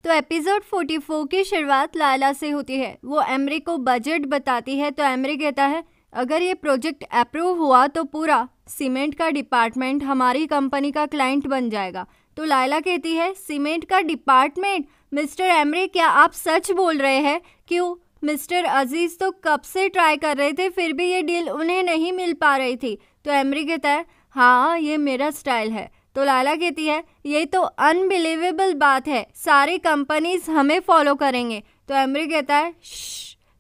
तो एपिसोड 44 की शुरुआत लायला से होती है। वो एमरी को बजट बताती है तो एमरी कहता है अगर ये प्रोजेक्ट अप्रूव हुआ तो पूरा सीमेंट का डिपार्टमेंट हमारी कंपनी का क्लाइंट बन जाएगा। तो लायला कहती है सीमेंट का डिपार्टमेंट? मिस्टर एमरी क्या आप सच बोल रहे हैं? क्यों? मिस्टर अजीज तो कब से ट्राई कर रहे थे फिर भी ये डील उन्हें नहीं मिल पा रही थी। तो एमरी कहता है हाँ ये मेरा स्टाइल है। तो लायला कहती है ये तो अनबिलीवेबल बात है, सारी कंपनीज हमें फॉलो करेंगे। तो एमरी कहता है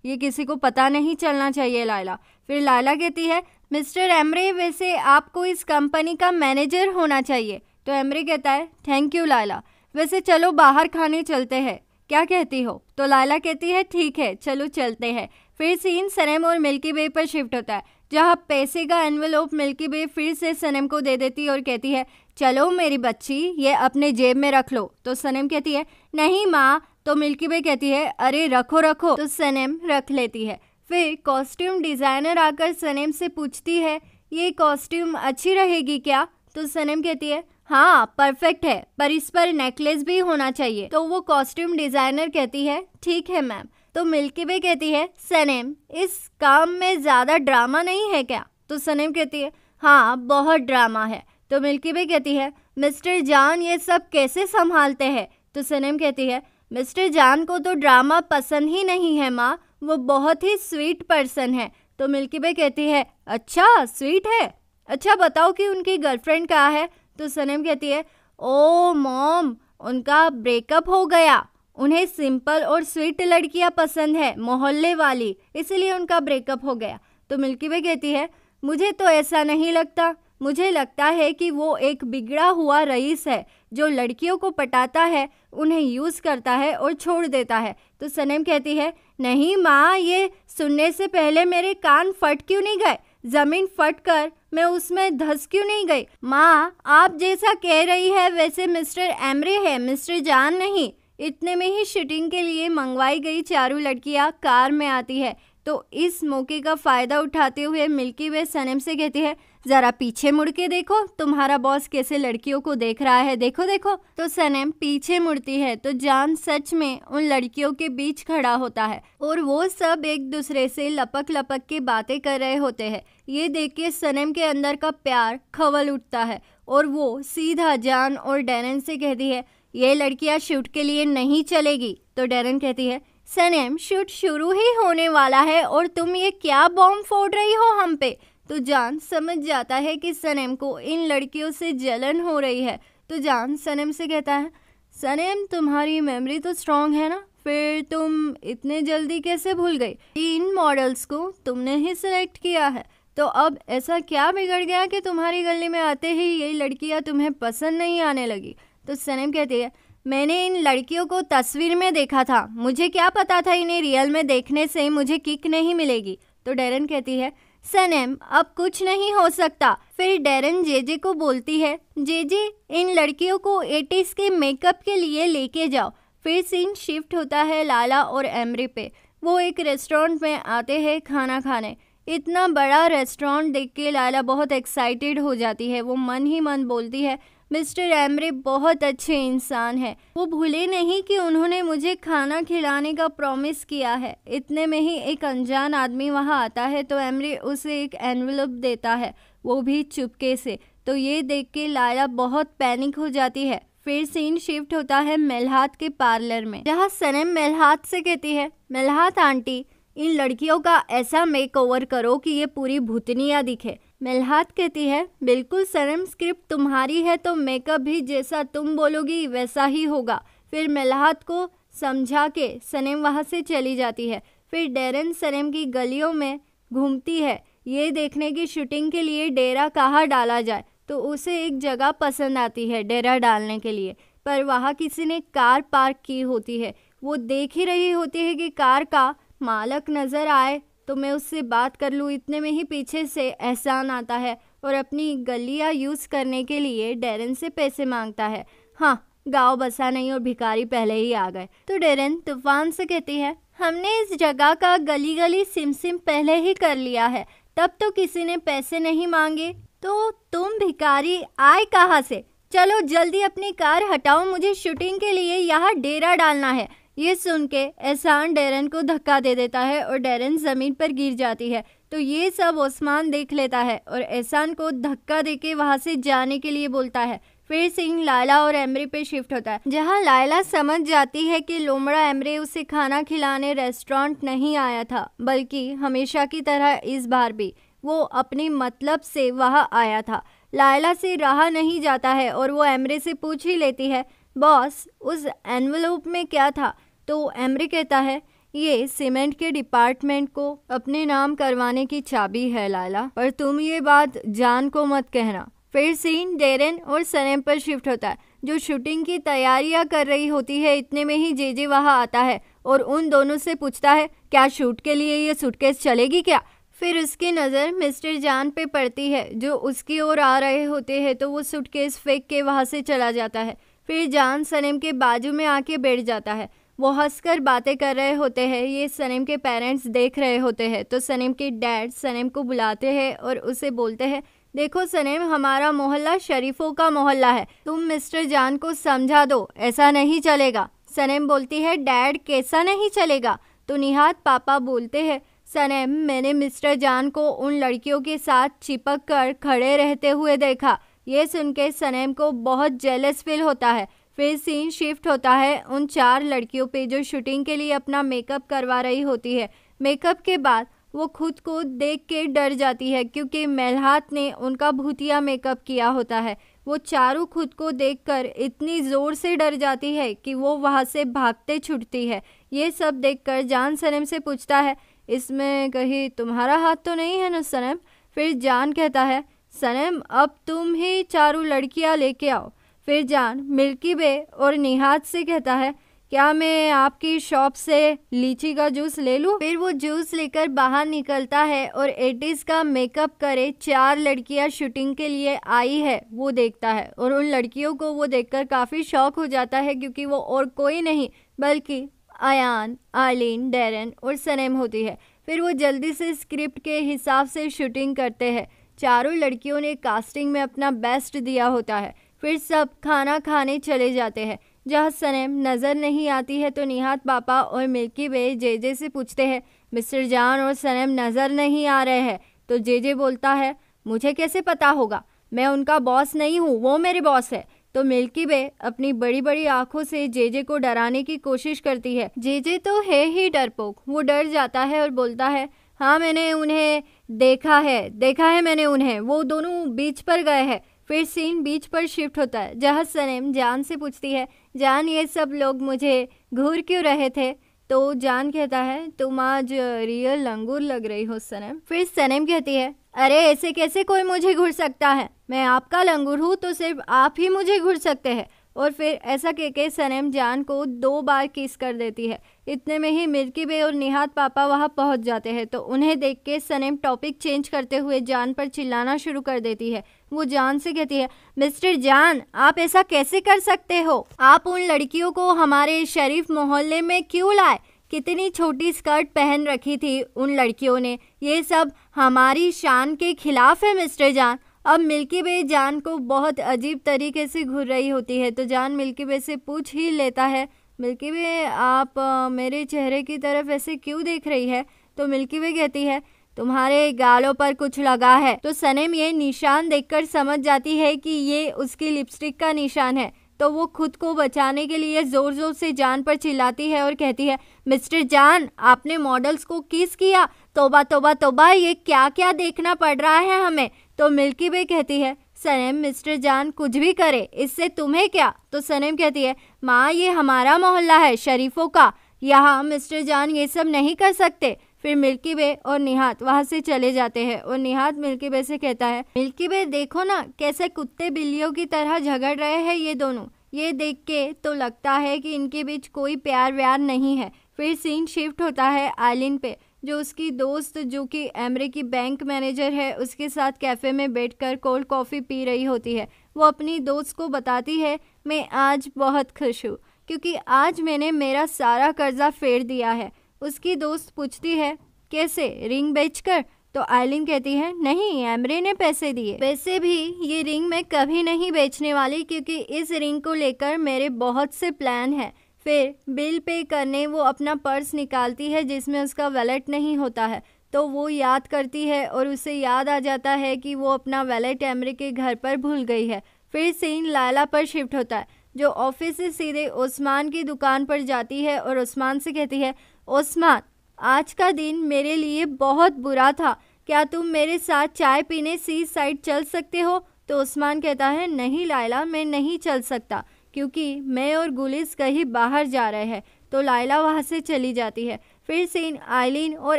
ये किसी को पता नहीं चलना चाहिए लायला। फिर लायला कहती है मिस्टर एमरी वैसे आपको इस कंपनी का मैनेजर होना चाहिए। तो एमरी कहता है थैंक यू लायला, वैसे चलो बाहर खाने चलते हैं, क्या कहती हो? तो लायला कहती है ठीक है चलो चलते हैं। फिर सीन सनम और मिल्की वे पर शिफ्ट होता है जहाँ पैसे का एनवेलोप मिल्की वे फिर से सनम को दे देती है और कहती है चलो मेरी बच्ची ये अपने जेब में रख लो। तो सनम कहती है नहीं माँ। तो मिल्की वे कहती है अरे रखो रखो। तो सनम रख लेती है। फिर कॉस्ट्यूम डिज़ाइनर आकर सनम से पूछती है ये कॉस्ट्यूम अच्छी रहेगी क्या? तो सनम कहती है हाँ परफेक्ट है पर इस पर नेकलेस भी होना चाहिए। तो वो कॉस्ट्यूम डिज़ाइनर कहती है ठीक है मैम। तो मिल्की वे कहती है सनम इस काम में ज़्यादा ड्रामा नहीं है क्या? तो सनम कहती है हाँ बहुत ड्रामा है। तो मिल्की वे कहती है मिस्टर जान ये सब कैसे संभालते हैं? तो सनम कहती है मिस्टर जान को तो ड्रामा पसंद ही नहीं है माँ, वो बहुत ही स्वीट पर्सन है। तो मिल्की वे कहती है अच्छा स्वीट है, अच्छा बताओ कि उनकी गर्लफ्रेंड कहाँ है? तो सनम कहती है ओ मॉम उनका ब्रेकअप हो गया, उन्हें सिंपल और स्वीट लड़कियां पसंद है मोहल्ले वाली, इसलिए उनका ब्रेकअप हो गया। तो मिल्की वे कहती है मुझे तो ऐसा नहीं लगता, मुझे लगता है कि वो एक बिगड़ा हुआ रईस है जो लड़कियों को पटाता है, उन्हें यूज़ करता है और छोड़ देता है। तो सनम कहती है नहीं माँ ये सुनने से पहले मेरे कान फट क्यों नहीं गए, ज़मीन फट कर मैं उसमें धंस क्यों नहीं गई? माँ आप जैसा कह रही है वैसे मिस्टर एमरी है, मिस्टर जान नहीं। इतने में ही शूटिंग के लिए मंगवाई गई चारों लड़कियां कार में आती है। तो इस मौके का फ़ायदा उठाते हुए मिल्की वे सनम से कहती है ज़रा पीछे मुड़ के देखो तुम्हारा बॉस कैसे लड़कियों को देख रहा है, देखो देखो। तो सनम पीछे मुड़ती है तो जान सच में उन लड़कियों के बीच खड़ा होता है और वो सब एक दूसरे से लपक लपक के बातें कर रहे होते हैं। ये देख के सनम के अंदर का प्यार खवल उठता है और वो सीधा जान और डैरन से कहती है ये लड़कियां शूट के लिए नहीं चलेगी। तो डैरन कहती है सनम शूट शुरू ही होने वाला है और तुम ये क्या बॉम्ब फोड़ रही हो हम पे? तो जान समझ जाता है कि सनम को इन लड़कियों से जलन हो रही है। तो जान सनम से कहता है सनम तुम्हारी मेमोरी तो स्ट्रांग है ना, फिर तुम इतने जल्दी कैसे भूल गई? इन मॉडल्स को तुमने ही सिलेक्ट किया है, तो अब ऐसा क्या बिगड़ गया कि तुम्हारी गली में आते ही ये लड़कियां तुम्हें पसंद नहीं आने लगी? तो सनम कहती है मैंने इन लड़कियों को तस्वीर में देखा था, मुझे क्या पता था इन्हें रियल में देखने से मुझे किक नहीं मिलेगी। तो डैरन कहती है सनम अब कुछ नहीं हो सकता। फिर डैरन जेजे को बोलती है जेजे इन लड़कियों को 80s के मेकअप के लिए लेके जाओ। फिर सीन शिफ्ट होता है लाला और एमरी पे। वो एक रेस्टोरेंट में आते हैं खाना खाने। इतना बड़ा रेस्टोरेंट देख के लाला बहुत एक्साइटेड हो जाती है। वो मन ही मन बोलती है मिस्टर एमरी बहुत अच्छे इंसान है, वो भूले नहीं कि उन्होंने मुझे खाना खिलाने का प्रॉमिस किया है। इतने में ही एक अनजान आदमी वहाँ आता है तो एमरी उसे एक एनवेलप देता है, वो भी चुपके से। तो ये देख के लाला बहुत पैनिक हो जाती है। फिर सीन शिफ्ट होता है मेलहात के पार्लर में जहाँ सनम मेलहात से कहती है मेलहात आंटी इन लड़कियों का ऐसा मेकओवर करो कि ये पूरी भूतनिया दिखे। मेलहात कहती है बिल्कुल सनम स्क्रिप्ट तुम्हारी है तो मेकअप भी जैसा तुम बोलोगी वैसा ही होगा। फिर मेलहात को समझा के सनम वहाँ से चली जाती है। फिर डैरन सनम की गलियों में घूमती है ये देखने की शूटिंग के लिए डेरा कहाँ डाला जाए। तो उसे एक जगह पसंद आती है डेरा डालने के लिए, पर वहाँ किसी ने कार पार्क की होती है। वो देख ही रही होती है कि कार का मालक नज़र आए तो मैं उससे बात कर लूँ। इतने में ही पीछे से एहसान आता है और अपनी गलियाँ यूज़ करने के लिए डैरन से पैसे मांगता है। हाँ गांव बसा नहीं और भिखारी पहले ही आ गए। तो डैरन तूफान से कहती है हमने इस जगह का गली गली सिम सिम पहले ही कर लिया है, तब तो किसी ने पैसे नहीं मांगे, तो तुम भिखारी आए कहाँ से? चलो जल्दी अपनी कार हटाओ, मुझे शूटिंग के लिए यहाँ डेरा डालना है। ये सुन के एहसान डेरन को धक्का दे देता है और डेरन जमीन पर गिर जाती है। तो ये सब ओस्मान देख लेता है और एहसान को धक्का देके वहाँ से जाने के लिए बोलता है। फिर सीन लायला और एमरी पे शिफ्ट होता है, जहाँ लायला समझ जाती है कि लोमड़ा एमरी उसे खाना खिलाने रेस्टोरेंट नहीं आया था, बल्कि हमेशा की तरह इस बार भी वो अपने मतलब से वहाँ आया था। लायला से रहा नहीं जाता है और वो एमरी से पूछ ही लेती है, बॉस उस एनवेलोप में क्या था? तो एमरी कहता है, ये सीमेंट के डिपार्टमेंट को अपने नाम करवाने की चाबी है लायला, पर तुम ये बात जान को मत कहना। फिर सीन डेरेन और सनेम पर शिफ्ट होता है, जो शूटिंग की तैयारियां कर रही होती है। इतने में ही जेजे वहां आता है और उन दोनों से पूछता है, क्या शूट के लिए ये सूटकेस चलेगी क्या? फिर उसकी नज़र मिस्टर जान पे पड़ती है, जो उसकी ओर आ रहे होते हैं, तो वो सूटकेस फेंक के वहाँ से चला जाता है। फिर जान सनेम के बाजू में आके बैठ जाता है। वो हंसकर बातें कर रहे होते हैं। ये सनेम के पेरेंट्स देख रहे होते हैं, तो सनेम के डैड सनेम को बुलाते हैं और उसे बोलते हैं, देखो सनेम, हमारा मोहल्ला शरीफों का मोहल्ला है, तुम मिस्टर जान को समझा दो, ऐसा नहीं चलेगा। सनेम बोलती है, डैड कैसा नहीं चलेगा? तो निहात पापा बोलते हैं, सनेम, मैंने मिस्टर जान को उन लड़कियों के साथ चिपक कर खड़े रहते हुए देखा। ये सुन के सनेम को बहुत जेलस फील होता है। फिर सीन शिफ्ट होता है उन 4 लड़कियों पे जो शूटिंग के लिए अपना मेकअप करवा रही होती है। मेकअप के बाद वो खुद को देख के डर जाती है, क्योंकि मेलहात ने उनका भूतिया मेकअप किया होता है। वो चारों खुद को देखकर इतनी ज़ोर से डर जाती है कि वो वहाँ से भागते छूटती है। ये सब देखकर जान सनेम से पूछता है, इसमें कहीं तुम्हारा हाथ तो नहीं है ना सनेम? फिर जान कहता है, सनेम, अब तुम ही 4 लड़कियाँ लेके आओ। फिर जान मिल्की वे और निहात से कहता है, क्या मैं आपकी शॉप से लीची का जूस ले लूं? फिर वो जूस लेकर बाहर निकलता है और 80s का मेकअप करे 4 लड़कियां शूटिंग के लिए आई है वो देखता है, और उन लड़कियों को वो देखकर काफ़ी शौक हो जाता है, क्योंकि वो और कोई नहीं बल्कि अयान, आर्लिन, डेरन और सनेम होती है। फिर वो जल्दी से स्क्रिप्ट के हिसाब से शूटिंग करते हैं। चारों लड़कियों ने कास्टिंग में अपना बेस्ट दिया होता है। फिर सब खाना खाने चले जाते हैं, जहाँ सनेम नज़र नहीं आती है। तो निहात पापा और मिल्की वे जेजे से पूछते हैं, मिस्टर जान और सनेम नज़र नहीं आ रहे हैं। तो जेजे बोलता है, मुझे कैसे पता होगा, मैं उनका बॉस नहीं हूँ, वो मेरे बॉस है। तो मिल्की वे अपनी बड़ी बड़ी आंखों से जेजे को डराने की कोशिश करती है। जेजे तो है ही डरपोक, वो डर जाता है और बोलता है, हाँ मैंने उन्हें देखा है मैंने उन्हें, वो दोनों बीच पर गए हैं। फिर सीन बीच पर शिफ्ट होता है, जहाँ सनेम जान से पूछती है, जान ये सब लोग मुझे घूर क्यों रहे थे? तो जान कहता है, तुम आज रियल लंगूर लग रही हो सनेम। फिर सनेम कहती है, अरे ऐसे कैसे कोई मुझे घूर सकता है, मैं आपका लंगूर हूँ तो सिर्फ आप ही मुझे घूर सकते हैं। और फिर ऐसा कह के सनेम जान को 2 बार किस कर देती है। इतने में ही मिल्की वे और निहात पापा वहाँ पहुँच जाते हैं। तो उन्हें देख के सनेम टॉपिक चेंज करते हुए जान पर चिल्लाना शुरू कर देती है। वो जान से कहती है, मिस्टर जान, आप ऐसा कैसे कर सकते हो? आप उन लड़कियों को हमारे शरीफ मोहल्ले में क्यों लाए? कितनी छोटी स्कर्ट पहन रखी थी उन लड़कियों ने, ये सब हमारी शान के खिलाफ है मिस्टर जान। अब मिल्की वे जान को बहुत अजीब तरीके से घूर रही होती है। तो जान मिल्की वे से पूछ ही लेता है, मिल्की वे, आप मेरे चेहरे की तरफ ऐसे क्यों देख रही है? तो मिल्की वे कहती है, तुम्हारे गालों पर कुछ लगा है। तो सनेम ये निशान देखकर समझ जाती है कि ये उसकी लिपस्टिक का निशान है। तो वो खुद को बचाने के लिए जोर जोर से जान पर चिल्लाती है और कहती है, मिस्टर जान, आपने मॉडल्स को किस किया? तोबा तोबा तोबा, ये क्या क्या देखना पड़ रहा है हमें। तो मिल्की वे कहती है, सनेम, मिस्टर जान कुछ भी करे, इससे तुम्हें क्या? तो सनेम कहती है, माँ, ये हमारा मोहल्ला है शरीफों का, यहाँ मिस्टर जान ये सब नहीं कर सकते। फिर मिल्की वे और निहात वहाँ से चले जाते हैं और निहात मिल्की वे से कहता है, मिल्की वे देखो ना कैसे कुत्ते बिल्लियों की तरह झगड़ रहे हैं ये दोनों, ये देख के तो लगता है कि इनके बीच कोई प्यार व्यार नहीं है। फिर सीन शिफ्ट होता है आइलिन पे, जो उसकी दोस्त जो कि एमरे की बैंक मैनेजर है उसके साथ कैफ़े में बैठकर कोल्ड कॉफ़ी पी रही होती है। वो अपनी दोस्त को बताती है, मैं आज बहुत खुश हूँ क्योंकि आज मैंने मेरा सारा कर्जा फेर दिया है। उसकी दोस्त पूछती है, कैसे? रिंग बेचकर? तो आइलिन कहती है नहीं, एमरे ने पैसे दिए। वैसे भी ये रिंग मैं कभी नहीं बेचने वाली, क्योंकि इस रिंग को लेकर मेरे बहुत से प्लान हैं। फिर बिल पे करने वो अपना पर्स निकालती है जिसमें उसका वैलेट नहीं होता है, तो वो याद करती है और उसे याद आ जाता है कि वो अपना वैलेट एमरे के घर पर भूल गई है। फिर सीन लायला पर शिफ्ट होता है, जो ऑफिस से सीधे ओस्मान की दुकान पर जाती है और ओस्मान से कहती है, ओस्मान आज का दिन मेरे लिए बहुत बुरा था, क्या तुम मेरे साथ चाय पीने सी साइड चल सकते हो? तो ओस्मान कहता है नहीं लायला, मैं नहीं चल सकता, क्योंकि मैं और गुलिस कहीं बाहर जा रहे हैं। तो लायला वहाँ से चली जाती है। फिर सीन आइलिन और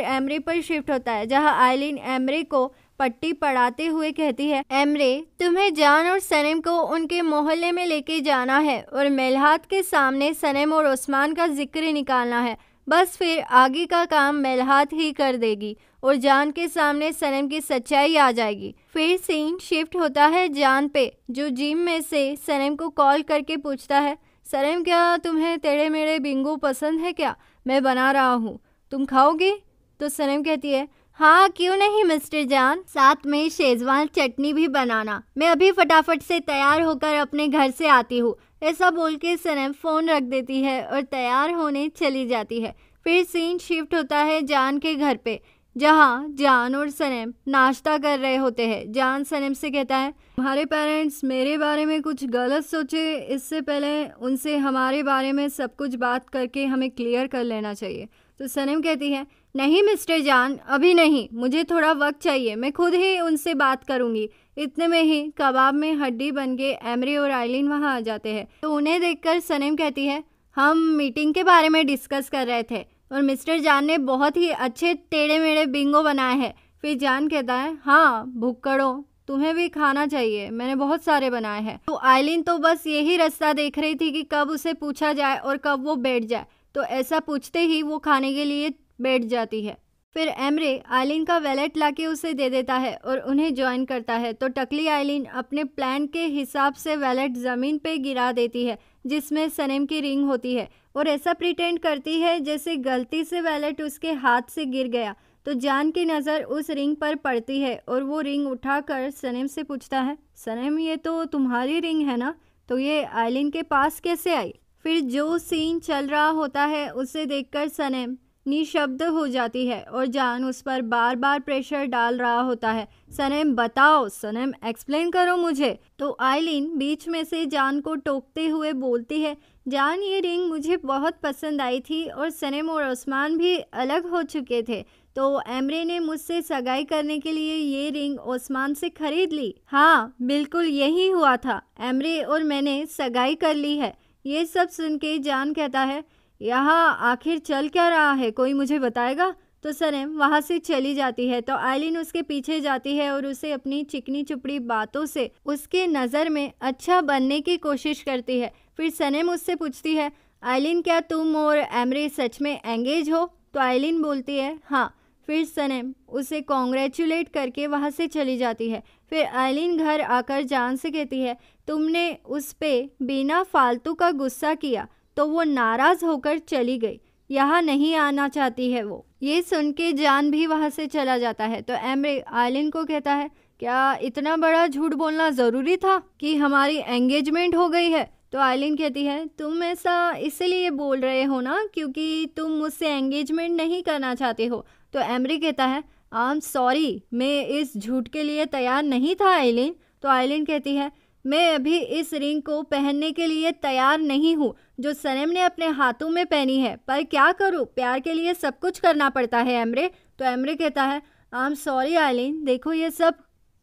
एमरे पर शिफ्ट होता है, जहाँ आइलिन एमरे को पट्टी पढ़ाते हुए कहती है, एमरे तुम्हें जान और सनम को उनके मोहल्ले में लेके जाना है और मेलहात के सामने सनम और ओस्मान का जिक्र निकालना है। बस फिर आगे का काम मेलहात ही कर देगी और जान के सामने सनम की सच्चाई आ जाएगी। फिर सीन शिफ्ट होता है जान पे, जो जिम में से सनम को कॉल करके पूछता है, सनम क्या तुम्हें टेढ़े मेढ़े बिंगो पसंद है क्या? मैं बना रहा हूँ, तुम खाओगी? तो सनम कहती है हाँ क्यों नहीं मिस्टर जान, साथ में शेजवान चटनी भी बनाना, मैं अभी फटाफट से तैयार होकर अपने घर से आती हूँ। ऐसा बोल के सनम फ़ोन रख देती है और तैयार होने चली जाती है। फिर सीन शिफ्ट होता है जान के घर पे, जहाँ जान और सनम नाश्ता कर रहे होते हैं। जान सनम से कहता है हमारे पेरेंट्स मेरे बारे में कुछ गलत सोचे, इससे पहले उनसे हमारे बारे में सब कुछ बात करके हमें क्लियर कर लेना चाहिए। तो सनम कहती है नहीं मिस्टर जान, अभी नहीं, मुझे थोड़ा वक्त चाहिए, मैं खुद ही उनसे बात करूंगी। इतने में ही कबाब में हड्डी बन के एमरे और आइलिन वहाँ आ जाते हैं। तो उन्हें देखकर सनम कहती है हम मीटिंग के बारे में डिस्कस कर रहे थे और मिस्टर जान ने बहुत ही अच्छे टेढ़े मेढ़े बिंगो बनाए हैं। फिर जान कहता है हाँ भुक्कड़ों, तुम्हें भी खाना चाहिए, मैंने बहुत सारे बनाए हैं। तो आइलिन तो बस यही रास्ता देख रही थी कि कब उसे पूछा जाए और कब वो बैठ जाए, तो ऐसा पूछते ही वो खाने के लिए बैठ जाती है। फिर एमरे आइलिन का वैलेट लाके उसे दे देता है और उन्हें ज्वाइन करता है। तो टकली आइलिन अपने प्लान के हिसाब से वैलेट ज़मीन पे गिरा देती है जिसमें सनम की रिंग होती है और ऐसा प्रिटेंड करती है जैसे गलती से वैलेट उसके हाथ से गिर गया। तो जान की नज़र उस रिंग पर पड़ती है और वो रिंग उठाकर सनम से पूछता है सनम ये तो तुम्हारी रिंग है ना, तो ये आइलिन के पास कैसे आई? फिर जो सीन चल रहा होता है उसे देखकर सनम निशब्द हो जाती है और जान उस पर बार बार प्रेशर डाल रहा होता है, सनम बताओ, सनम एक्सप्लेन करो मुझे। तो आइलिन बीच में से जान को टोकते हुए बोलती है जान ये रिंग मुझे बहुत पसंद आई थी और सनम और ओस्मान भी अलग हो चुके थे, तो एमरे ने मुझसे सगाई करने के लिए ये रिंग ओस्मान से खरीद ली। हाँ बिल्कुल यही हुआ था, एमरे और मैंने सगाई कर ली है। ये सब सुन के जान कहता है यहाँ आखिर चल क्या रहा है, कोई मुझे बताएगा? तो सनम वहाँ से चली जाती है। तो आइलिन उसके पीछे जाती है और उसे अपनी चिकनी चुपड़ी बातों से उसके नज़र में अच्छा बनने की कोशिश करती है। फिर सनम उससे पूछती है आइलिन क्या तुम और एमरे सच में एंगेज हो? तो आइलिन बोलती है हाँ। फिर सनम उसे कॉन्ग्रेचुलेट करके वहाँ से चली जाती है। फिर आइलिन घर आकर जान से कहती है तुमने उस पर बिना फालतू का गुस्सा किया, तो वो नाराज़ होकर चली गई, यहाँ नहीं आना चाहती है वो। ये सुन के जान भी वहाँ से चला जाता है। तो एमरे आइलिन को कहता है क्या इतना बड़ा झूठ बोलना ज़रूरी था कि हमारी एंगेजमेंट हो गई है? तो आइलिन कहती है तुम ऐसा इसलिए बोल रहे हो ना क्योंकि तुम मुझसे एंगेजमेंट नहीं करना चाहते हो। तो एमरे कहता है आई एम सॉरी, मैं इस झूठ के लिए तैयार नहीं था आइलिन। तो आइलिन कहती है मैं अभी इस रिंग को पहनने के लिए तैयार नहीं हूँ जो सनम ने अपने हाथों में पहनी है, पर क्या करूँ, प्यार के लिए सब कुछ करना पड़ता है एमरे। तो एमरे कहता है आई एम सॉरी आइलिन, देखो ये सब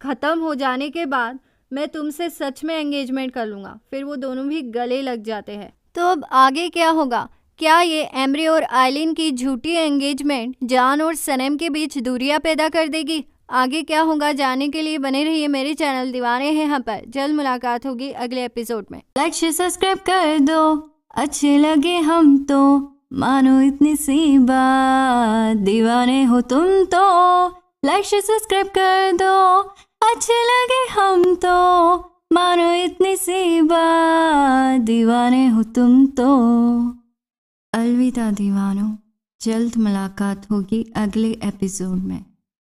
ख़त्म हो जाने के बाद मैं तुमसे सच में एंगेजमेंट कर लूँगा। फिर वो दोनों भी गले लग जाते हैं। तो अब आगे क्या होगा? क्या ये एमरे और आइलिन की झूठी एंगेजमेंट जान और सनम के बीच दूरियां पैदा कर देगी? आगे क्या होगा जानने के लिए बने रहिए मेरे चैनल दीवाने हैं हम पर। जल्द मुलाकात होगी अगले एपिसोड में। लाइक शेयर सब्सक्राइब कर दो, अच्छे लगे हम तो मानो इतनी सी बात, दीवाने हो तुम तो। लाइक शेयर सब्सक्राइब कर दो, अच्छे लगे हम तो मानो इतनी सी बात, दीवाने हो तुम तो। अलविदा दीवानों, जल्द मुलाकात होगी अगले एपिसोड में।